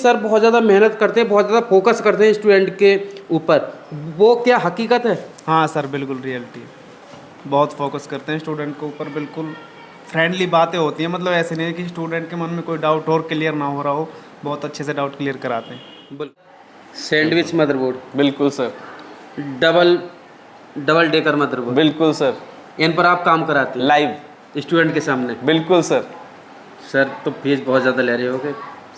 Sir बहुत ज़्यादा मेहनत करते हैं, बहुत ज़्यादा फोकस करते हैं स्टूडेंट के ऊपर, वो क्या हकीकत है? हाँ सर, बिल्कुल रियलिटी है। बहुत फोकस करते हैं स्टूडेंट के ऊपर, बिल्कुल फ्रेंडली बातें होती हैं। मतलब ऐसे नहीं है कि स्टूडेंट के मन में कोई डाउट और क्लियर ना हो रहा हो, बहुत अच्छे से डाउट क्लियर कराते हैं। सैंडविच मदरबोर्ड, बिल्कुल सर। डबल डेकर मदरबोर्ड, बिल्कुल सर। इन पर आप काम कराते हैं लाइव। स्टूडेंट के सामने? बिल्कुल सर। सर तो फीस बहुत ज़्यादा ले रहे होगे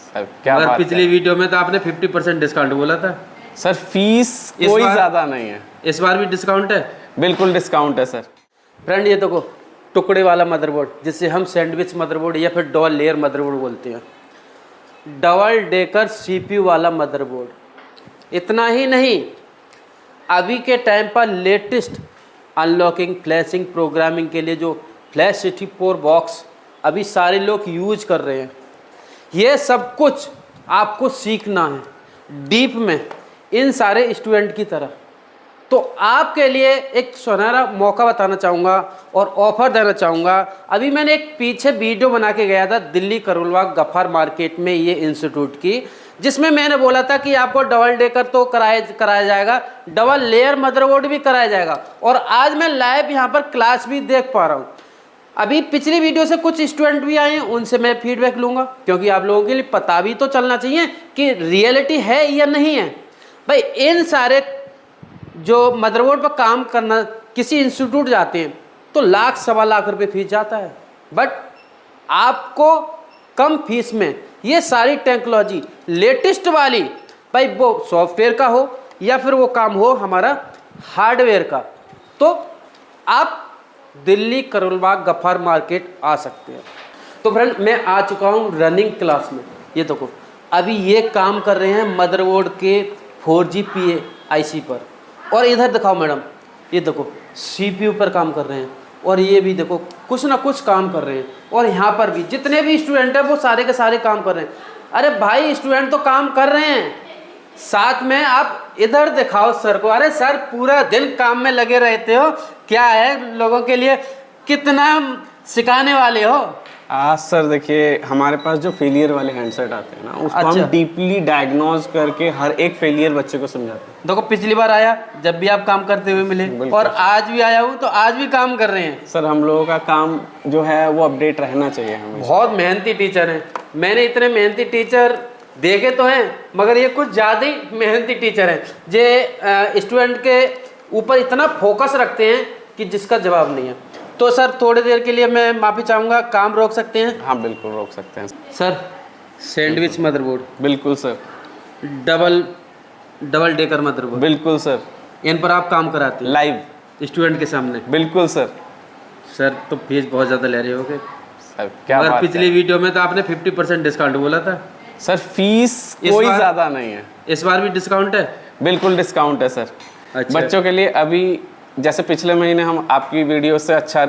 सर क्या मगर बात पिछली है। वीडियो में तो आपने 50% डिस्काउंट बोला था। सर फीस इस कोई बार- ज़्यादा नहीं है। इस बार भी डिस्काउंट है? बिल्कुल डिस्काउंट है सर। फ्रेंड ये देखो, टुकड़े वाला मदरबोर्ड जिसे हम सैंडविच मदरबोर्ड या फिर डबल लेयर मदरबोर्ड बोलते हैं, डबल डेकर सीपीयू वाला मदरबोर्ड। इतना ही नहीं, अभी के टाइम पर लेटेस्ट अनलॉकिंग, फ्लैशिंग, प्रोग्रामिंग के लिए जो फ्लैश 64 बॉक्स अभी सारे लोग यूज कर रहे हैं, ये सब कुछ आपको सीखना है डीप में इन सारे स्टूडेंट की तरह। तो आपके लिए एक सुनहरा मौका बताना चाहूँगा और ऑफ़र देना चाहूँगा। अभी मैंने एक पीछे वीडियो बना के गया था दिल्ली करोलबाग गफ्फार मार्केट में ये इंस्टीट्यूट की, जिसमें मैंने बोला था कि आपको डबल डेकर तो कराया जाएगा, डबल लेयर मदरबोर्ड भी कराया जाएगा। और आज मैं लाइव यहाँ पर क्लास भी देख पा रहा हूँ। अभी पिछली वीडियो से कुछ स्टूडेंट भी आए हैं, उनसे मैं फीडबैक लूँगा, क्योंकि आप लोगों के लिए पता भी तो चलना चाहिए कि रियलिटी है या नहीं है। भाई इन सारे जो मदरबोर्ड पर काम करना, किसी इंस्टीट्यूट जाते हैं तो लाख सवा लाख रुपए फीस जाता है, बट आपको कम फीस में ये सारी टेक्नोलॉजी लेटेस्ट वाली, भाई वो सॉफ्टवेयर का हो या फिर वो काम हो हमारा हार्डवेयर का, तो आप दिल्ली करोलबाग गफ्फार मार्केट आ सकते हैं। तो फ्रेंड मैं आ चुका हूँ रनिंग क्लास में। ये देखो अभी ये काम कर रहे हैं मदरबोर्ड के 4G PA IC पर, और इधर दिखाओ मैडम, ये देखो CPU पर काम कर रहे हैं, और ये भी देखो कुछ ना कुछ काम कर रहे हैं, और यहाँ पर भी जितने भी स्टूडेंट हैं वो सारे के सारे काम कर रहे हैं। अरे भाई स्टूडेंट तो काम कर रहे हैं, साथ में आप इधर दिखाओ सर को। अरे सर पूरा दिन काम में लगे रहते हो, क्या है लोगों के लिए कितना सिखाने वाले हो। आज सर देखिए हमारे पास जो फेलियर वाले हैंडसेट आते हैं ना, उसको अच्छा। हम डीपली डायग्नोज करके हर एक फेलियर बच्चे को समझाते हैं। देखो पिछली बार आया जब भी आप काम करते हुए मिले, बिल्कुल। और आज भी आया हूँ तो आज भी काम कर रहे हैं। सर हम लोगों का काम जो है वो अपडेट रहना चाहिए हमें। बहुत मेहनती टीचर हैं, मैंने इतने मेहनती टीचर देखे तो हैं, मगर ये कुछ ज़्यादा ही मेहनती टीचर हैं, जो स्टूडेंट के ऊपर इतना फोकस रखते हैं कि जिसका जवाब नहीं है। तो सर थोड़ी देर के लिए मैं माफ़ी चाहूँगा, काम रोक सकते हैं? हाँ बिल्कुल रोक सकते हैं सर सैंडविच मदरबोर्ड, बिल्कुल सर। डबल डेकर मदरबोर्ड, बिल्कुल सर। इन पर आप काम कराते हैं लाइव। स्टूडेंट के सामने? बिल्कुल सर। सर तो फीस बहुत ज़्यादा ले रहे होगे सर क्या मगर बात पिछली है। वीडियो में तो आपने 50% डिस्काउंट बोला था। सर फीस इस कोई बार- ज़्यादा नहीं है। इस बार भी डिस्काउंट है? बिल्कुल डिस्काउंट है सर। अच्छा। बच्चों के लिए अभी जैसे पिछले महीने हम आपकी वीडियो से अच्छा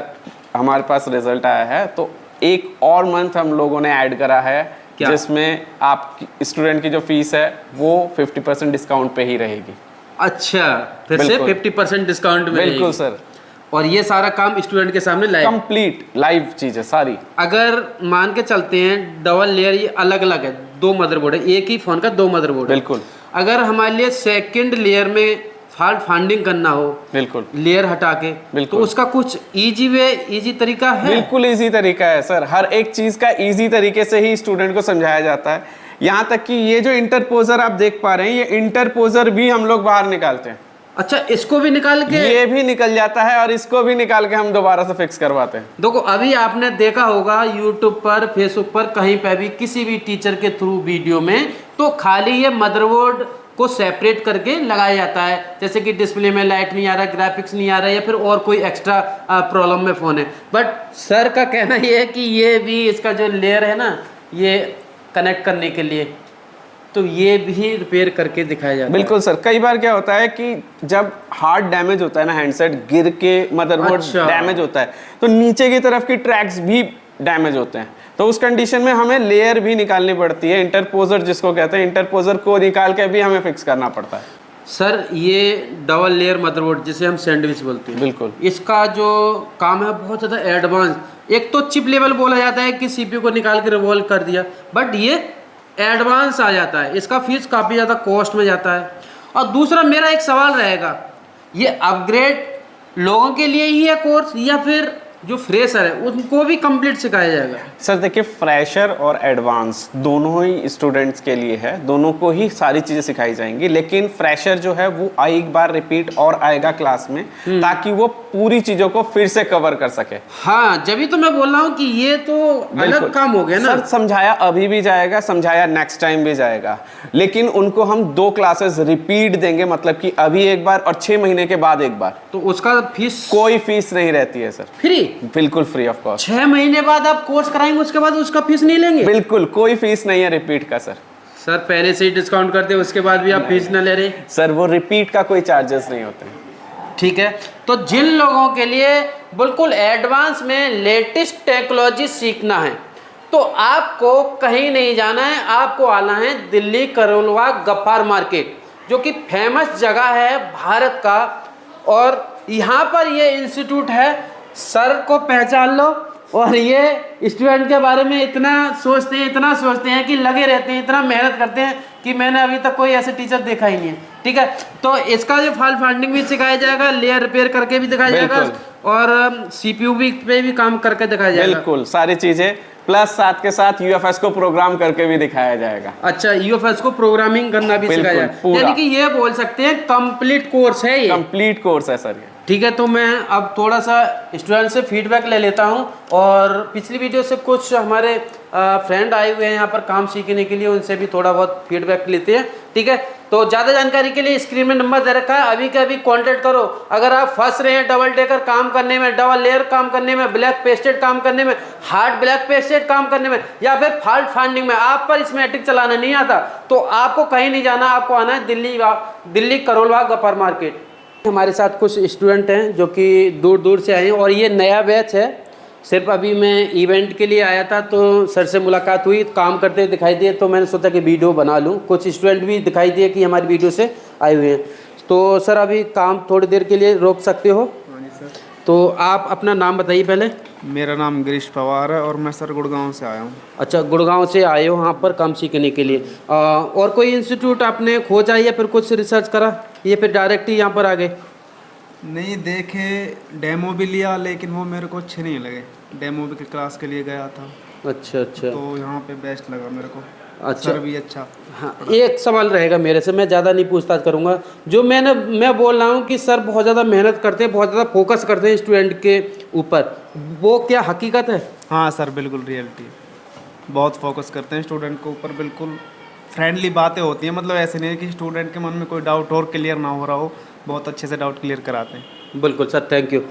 हमारे पास रिजल्ट आया है, तो एक और मंथ हम लोगों ने ऐड करा है, क्या? जिसमें आप स्टूडेंट की जो फीस है वो 50% डिस्काउंट पे ही रहेगी। अच्छा, फिर से बिल्कुल। 50% डिस्काउंट में बिल्कुल रहेगी। सर। और ये सारा काम स्टूडेंट के सामने लाइव? कंप्लीट लाइव चीज़ है सारी। अगर मान के चलते हैं डबल लेयर ये अलग अलग है, दो मदरबोर्ड है, एक ही फोन का दो मदरबोर्ड है। बिल्कुल। अगर हमारे लिए सेकंड लेयर में फॉल्ट फाइंडिंग करना हो, बिल्कुल लेयर हटा के, तो बिल्कुल। उसका कुछ इजी वे, इजी तरीका है? बिल्कुल इजी तरीका है सर। हर एक चीज़ का इजी तरीके से ही स्टूडेंट को समझाया जाता है। यहाँ तक कि ये जो इंटरपोजर आप देख पा रहे हैं, ये इंटरपोजर भी हम लोग बाहर निकालते हैं। अच्छा, इसको भी निकाल के? ये भी निकल जाता है और इसको भी निकाल के हम दोबारा से फिक्स करवाते हैं। देखो अभी आपने देखा होगा यूट्यूब पर, फेसबुक पर, कहीं पर भी किसी भी टीचर के थ्रू वीडियो में, तो खाली ये मदरबोर्ड को सेपरेट करके लगाया जाता है, जैसे कि डिस्प्ले में लाइट नहीं आ रहा, ग्राफिक्स नहीं आ रहा, या फिर और कोई एक्स्ट्रा प्रॉब्लम में फ़ोन है। बट सर का कहना ये है कि ये भी इसका जो लेयर है ना, ये कनेक्ट करने के लिए, तो ये भी रिपेयर करके दिखाया जाता है। बिल्कुल सर। कई बार क्या होता है कि जब हार्ड डैमेज होता है ना, हैंडसेट गिर के मदरबोर्ड अच्छा। डैमेज होता है, तो नीचे की तरफ की ट्रैक्स भी डैमेज होते हैं। तो उस कंडीशन में हमें लेयर भी निकालनी पड़ती है, इंटरपोजर जिसको कहते हैं, इंटरपोजर को निकाल के भी हमें फिक्स करना पड़ता है। सर ये डबल लेयर मदरबोर्ड जिसे हम सैंडविच बोलते हैं, बिल्कुल। इसका जो काम है बहुत ज़्यादा एडवांस। एक तो चिप लेवल बोला जाता है कि CPU को निकाल के रिवॉल्व कर दिया, बट ये एडवांस आ जाता है, इसका फीस काफ़ी ज़्यादा कॉस्ट में जाता है। और दूसरा मेरा एक सवाल रहेगा, ये अपग्रेड लोगों के लिए ही है कोर्स या फिर जो फ्रेशर है उनको भी कंप्लीट सिखाया जाएगा? सर देखिए, फ्रेशर और एडवांस दोनों ही स्टूडेंट्स के लिए है, दोनों को ही सारी चीज़ें सिखाई जाएंगी। लेकिन फ्रेशर जो है वो एक बार रिपीट और आएगा क्लास में, ताकि वो पूरी चीज़ों को फिर से कवर कर सके। हाँ, जब ही तो मैं बोल रहा हूँ कि ये तो अलग काम हो गया ना सर। समझाया अभी भी जाएगा, समझाया नेक्स्ट टाइम भी जाएगा, लेकिन उनको हम 2 क्लासेस रिपीट देंगे, मतलब कि अभी एक बार और 6 महीने के बाद एक बार। तो उसका फीस कोई फीस नहीं रहती है सर, फ्री, बिल्कुल फ्री ऑफ कॉस्ट। 6 महीने बाद आप कोर्स कराएंगे उसके बाद उसका फीस नहीं लेंगे? बिल्कुल कोई फीस नहीं है रिपीट का सर। सर पहले से ही डिस्काउंट करते उसके बाद भी आप फीस ना ले रहे? सर वो रिपीट का कोई चार्जेस नहीं होते। ठीक है, तो जिन लोगों के लिए बिल्कुल एडवांस में लेटेस्ट टेक्नोलॉजी सीखना है तो आपको कहीं नहीं जाना है, आपको आना है दिल्ली करोलबाग गफ्फार मार्केट, जो कि फेमस जगह है भारत का। और यहाँ पर ये इंस्टीट्यूट है, सर को पहचान लो। और ये स्टूडेंट के बारे में इतना सोचते हैं कि लगे रहते हैं, इतना मेहनत करते हैं कि मैंने अभी तक कोई ऐसे टीचर देखा ही नहीं है। ठीक है, तो इसका जो फॉल्ट फाइंडिंग भी सिखाया जाएगा, लेयर रिपेयर करके भी दिखाया जाएगा और सीपीयू भी पे भी काम करके दिखाया जाएगा। बिल्कुल सारी चीजें, प्लस साथ के साथ यूएफएस को प्रोग्राम करके भी दिखाया जाएगा। अच्छा, यूएफएस को प्रोग्रामिंग करना भी सिखाया जाएगा, यानी कि ये बोल सकते हैं कंप्लीट कोर्स है ये। कंप्लीट कोर्स है सर ये। ठीक है, तो मैं अब थोड़ा सा स्टूडेंट से फीडबैक ले लेता हूं। और पिछली वीडियो से कुछ हमारे फ्रेंड आए हुए हैं यहाँ पर काम सीखने के लिए, उनसे भी थोड़ा बहुत फीडबैक लेते हैं। ठीक है, तो ज़्यादा जानकारी के लिए स्क्रीन में नंबर दे रखा है, अभी के अभी कॉन्टेक्ट करो। अगर आप फंस रहे हैं डबल डेकर काम करने में, डबल लेयर काम करने में, ब्लैक पेस्टेड काम करने में, हार्ड ब्लैक पेस्टेड काम करने में, या फिर फॉल्ट फाइंडिंग में, आप पर स्कीमेटिक चलाना नहीं आता, तो आपको कहीं नहीं जाना, आपको आना है दिल्ली करोलबाग गफ्फार मार्केट। हमारे साथ कुछ स्टूडेंट हैं जो कि दूर दूर से आए हैं और ये नया बैच है। सिर्फ अभी मैं इवेंट के लिए आया था तो सर से मुलाकात हुई, काम करते दिखाई दिए, तो मैंने सोचा कि वीडियो बना लूँ। कुछ स्टूडेंट भी दिखाई दिए कि हमारी वीडियो से आए हुए हैं। तो सर अभी काम थोड़ी देर के लिए रोक सकते हो? हाँ जी सर। तो आप अपना नाम बताइए पहले। मेरा नाम गिरीश पवार है और मैं सर गुड़गांव से आया हूँ। अच्छा, गुड़गांव से आए हो यहाँ पर काम सीखने के लिए। और कोई इंस्टीट्यूट आपने खोजा या फिर कुछ रिसर्च करा या फिर डायरेक्ट ही यहाँ पर आ गए? नहीं, देखे, डेमो भी लिया, लेकिन वो मेरे को अच्छे नहीं लगे। डेमो भी क्लास के लिए गया था। अच्छा अच्छा, तो यहाँ पे बेस्ट लगा मेरे को। अच्छा, सर भी अच्छा। हाँ, एक सवाल रहेगा मेरे से, मैं ज़्यादा नहीं पूछताछ करूँगा। जो मैं बोल रहा हूँ कि सर बहुत ज़्यादा मेहनत करते हैं, बहुत ज़्यादा फोकस करते हैं स्टूडेंट के ऊपर, वो क्या हकीकत है? हाँ सर, बिल्कुल रियलिटी है। बहुत फोकस करते हैं स्टूडेंट के ऊपर, बिल्कुल फ्रेंडली बातें होती हैं। मतलब ऐसे नहीं है कि स्टूडेंट के मन में कोई डाउट और क्लियर ना हो रहा हो, बहुत अच्छे से डाउट क्लियर कराते हैं। बिल्कुल सर, थैंक यू।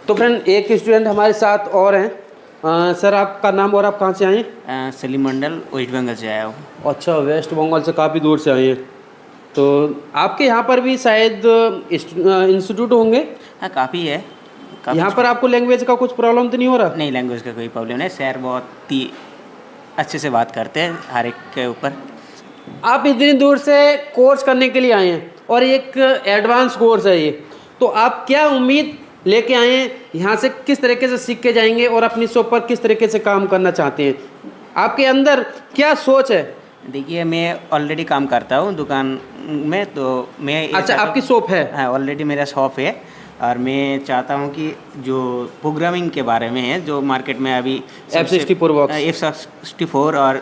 तो फ्रेंड, एक स्टूडेंट हमारे साथ और हैं। सर आपका नाम और आप कहाँ से आए हैं? सलीम मंडल, वेस्ट बंगाल से आया हूँ। अच्छा, वेस्ट बंगाल से काफ़ी दूर से आए हैं। तो आपके यहाँ पर भी शायद इंस्टीट्यूट होंगे? हाँ, काफ़ी है। यहाँ पर आपको लैंग्वेज का कुछ प्रॉब्लम तो नहीं हो रहा? नहीं, लैंग्वेज का कोई प्रॉब्लम नहीं। सर बहुत ही अच्छे से बात करते हैं हर एक के ऊपर। आप इतनी दूर से कोर्स करने के लिए आए हैं और एक एडवांस कोर्स है ये, तो आप क्या उम्मीद लेके आए हैं? यहाँ से किस तरीके से सीख के जाएंगे और अपनी शॉप पर किस तरीके से काम करना चाहते हैं? आपके अंदर क्या सोच है? देखिए, मैं ऑलरेडी काम करता हूँ दुकान में, तो मैं अच्छा, आपकी शॉप है? हाँ, ऑलरेडी मेरा शॉप है। और मैं चाहता हूँ कि जो प्रोग्रामिंग के बारे में है, जो मार्केट में अभी F64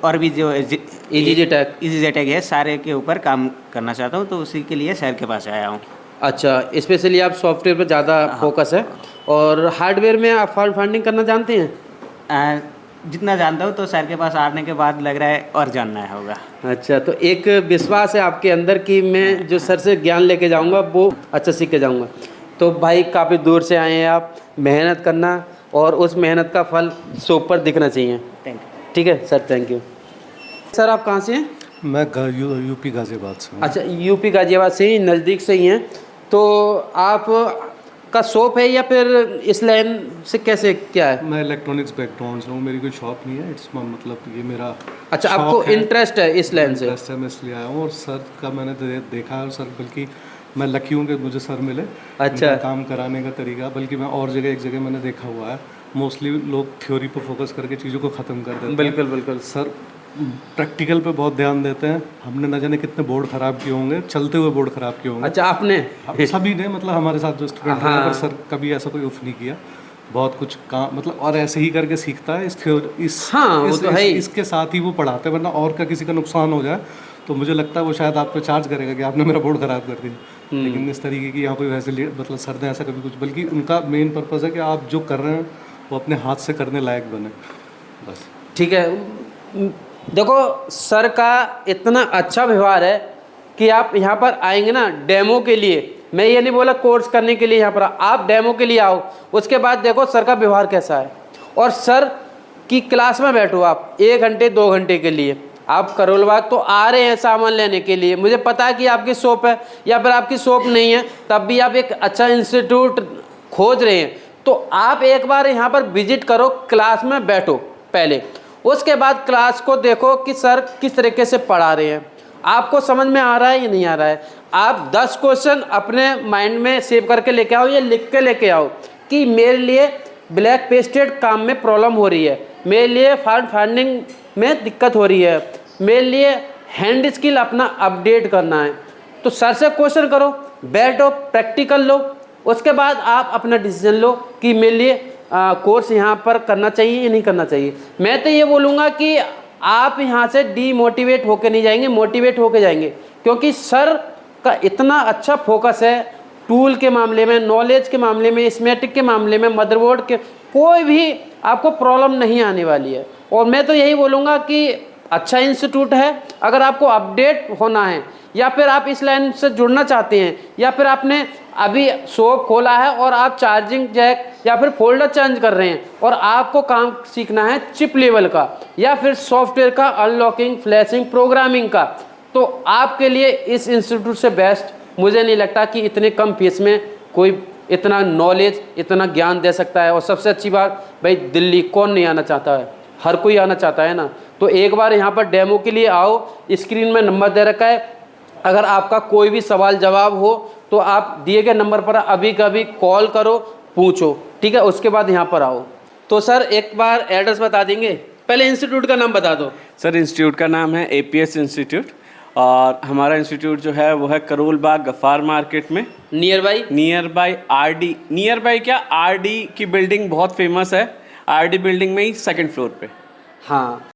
और भी जो EasyJet है, सारे के ऊपर काम करना चाहता हूँ, तो उसी के लिए सर के पास आया हूँ। अच्छा, स्पेशली आप सॉफ्टवेयर पर ज़्यादा फोकस है और हार्डवेयर में आप फॉल्ट फाइंडिंग करना जानते हैं? जितना जानता हूँ, तो सर के पास आने के बाद लग रहा है और जानना होगा। अच्छा, तो एक विश्वास है आपके अंदर कि मैं जो सर से ज्ञान लेके जाऊंगा वो अच्छा सीख के जाऊंगा। तो भाई, काफ़ी दूर से आए हैं आप, मेहनत करना और उस मेहनत का फल शॉप पर दिखना चाहिए। Thank you. ठीक है सर, थैंक यू। सर आप कहाँ से हैं? मैं यूपी गाज़ियाबाद से हूँ। अच्छा, यूपी गाज़ियाबाद से ही, नज़दीक से ही हैं। तो आप का शॉप है या फिर इस लाइन से कैसे क्या है? मैं इलेक्ट्रॉनिक्स बैकग्राउंड से हूँ, मेरी कोई शॉप नहीं है। इट्स मतलब ये मेरा अच्छा, आपको इंटरेस्ट है इस लाइन से? इंटरेस्ट है, मैं इसलिए आया हूँ। और सर का मैंने देखा है, और सर बल्कि मैं लकी हूँ कि मुझे सर मिले। अच्छा, काम कराने का तरीका, बल्कि मैं और जगह एक जगह मैंने देखा हुआ है, मोस्टली लोग थ्योरी पर फोकस करके चीज़ों को ख़त्म कर देते हैं। बिल्कुल बिल्कुल। सर प्रैक्टिकल पे बहुत ध्यान देते हैं। हमने न जाने कितने बोर्ड ख़राब किए होंगे, चलते हुए बोर्ड ख़राब किए होंगे। अच्छा, आपने? हम सभी ने, मतलब हमारे साथ जो स्टूडेंट हैं, हाँ। पर सर कभी ऐसा कोई उफ नहीं किया। बहुत कुछ काम, मतलब और ऐसे ही करके सीखता है। हाँ, वो तो है ही। इसके साथ ही वो पढ़ाते हैं, वरना और का किसी का नुकसान हो जाए तो मुझे लगता है वो शायद आप पे चार्ज करेगा कि आपने मेरा बोर्ड ख़राब कर दिया। लेकिन इस तरीके की यहाँ कोई वैसे मतलब सर ने ऐसा कभी कुछ, बल्कि उनका मेन पर्पज़ है कि आप जो कर रहे हैं वो अपने हाथ से करने लायक बने, बस। ठीक है। देखो, सर का इतना अच्छा व्यवहार है कि आप यहाँ पर आएंगे ना डेमो के लिए, मैं ये नहीं बोला कोर्स करने के लिए यहाँ पर आप डेमो के लिए आओ, उसके बाद देखो सर का व्यवहार कैसा है। और सर की क्लास में बैठो आप 1 घंटे 2 घंटे के लिए। आप करोल बाग तो आ रहे हैं सामान लेने के लिए, मुझे पता है कि आपकी शॉप है या फिर आपकी शॉप नहीं है, तब भी आप एक अच्छा इंस्टीट्यूट खोज रहे हैं, तो आप एक बार यहाँ पर विजिट करो, क्लास में बैठो पहले, उसके बाद क्लास को देखो कि सर किस तरीके से पढ़ा रहे हैं, आपको समझ में आ रहा है या नहीं आ रहा है। आप 10 क्वेश्चन अपने माइंड में सेव करके लेके आओ या लिख के लेके आओ कि मेरे लिए ब्लैक पेस्टेड काम में प्रॉब्लम हो रही है, मेरे लिए फाइंडिंग में दिक्कत हो रही है, मेरे लिए हैंड स्किल अपना अपडेट करना है, तो सर से क्वेश्चन करो, बैठो, प्रैक्टिकल लो, उसके बाद आप अपना डिसीजन लो कि मेरे लिए कोर्स यहाँ पर करना चाहिए या नहीं करना चाहिए। मैं तो ये बोलूँगा कि आप यहाँ से डीमोटिवेट होकर नहीं जाएंगे, मोटिवेट होकर जाएंगे, क्योंकि सर का इतना अच्छा फोकस है टूल के मामले में, नॉलेज के मामले में, स्कीमेटिक के मामले में, मदरबोर्ड के, कोई भी आपको प्रॉब्लम नहीं आने वाली है। और मैं तो यही बोलूँगा कि अच्छा इंस्टीट्यूट है, अगर आपको अपडेट होना है या फिर आप इस लाइन से जुड़ना चाहते हैं या फिर आपने अभी शॉप खोला है और आप चार्जिंग जैक या फिर फोल्डर चेंज कर रहे हैं और आपको काम सीखना है चिप लेवल का या फिर सॉफ्टवेयर का, अनलॉकिंग, फ्लैशिंग, प्रोग्रामिंग का, तो आपके लिए इस इंस्टीट्यूट से बेस्ट मुझे नहीं लगता कि इतने कम फीस में कोई इतना नॉलेज, इतना ज्ञान दे सकता है। और सबसे अच्छी बात, भाई दिल्ली कौन नहीं आना चाहता है, हर कोई आना चाहता है ना। तो एक बार यहाँ पर डेमो के लिए आओ, स्क्रीन में नंबर दे रखा है, अगर आपका कोई भी सवाल जवाब हो तो आप दिए गए नंबर पर अभी कभी कॉल करो, पूछो, ठीक है, उसके बाद यहाँ पर आओ। तो सर एक बार एड्रेस बता देंगे, पहले इंस्टीट्यूट का नाम बता दो। सर इंस्टीट्यूट का नाम है APS इंस्टीट्यूट, और हमारा इंस्टीट्यूट जो है वो है करोल बाग गफ्फार मार्केट में, near by RD, near by क्या, RD की बिल्डिंग बहुत फेमस है, RD बिल्डिंग में ही 2nd फ्लोर पे। हाँ,